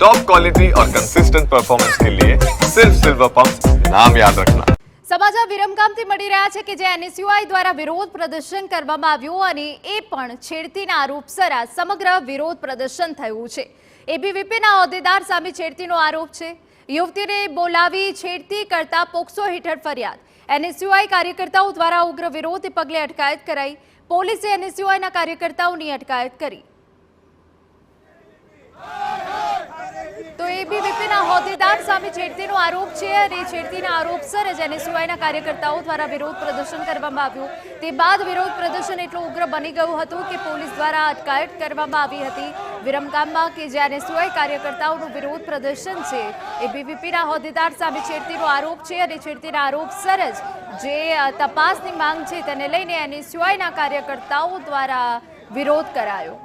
Top quality और consistent performance के लिए सिर्फ सिल्वर पंप, नाम याद रखना। સમાચાર વિરમગામથી મળી રહ્યા છે કે જે એનએસયુઆઈ દ્વારા વિરોધ પ્રદર્શન કરવામાં આવ્યું અને એ પણ છેડતીના આરોપસર આ સમગ્ર વિરોધ પ્રદર્શન થયું છે। એબીવીપીના હોદ્દેદાર સામે છેડતીનો આરોપ છે। યુવતીને બોલાવી છેડતી કરતા પોક્સો હેઠળ ફરિયાદ। એનએસયુઆઈ કાર્યકર્તાઓ દ્વારા ઉગ્ર વિરોધને પગલે અટકાયત કરાઈ। પોલીસે એનએસયુઆઈના કાર્યકર્તાઓની અટકાયત કરી। તો એબીવીપીના હોદ્દેદાર સામે છેડતીનો આરોપ છે અને છેડતીના આરોપસર જ એનએસયુઆઈના કાર્યકર્તાઓ દ્વારા વિરોધ પ્રદર્શન કરવામાં આવ્યું। તે બાદ વિરોધ પ્રદર્શન એટલું ઉગ્ર બની ગયું હતું કે પોલીસ દ્વારા અટકાયત કરવામાં આવી હતી। વિરમગામમાં કે જે એનએસયુઆઈ કાર્યકર્તાઓનું વિરોધ પ્રદર્શન છે, એબીવીપીના હોદ્દેદાર સામે છેડતીનો આરોપ છે અને છેડતીના આરોપસર જ જે તપાસની માંગ છે તેને લઈને એનએસયુઆઈના કાર્યકર્તાઓ દ્વારા વિરોધ કરાયો।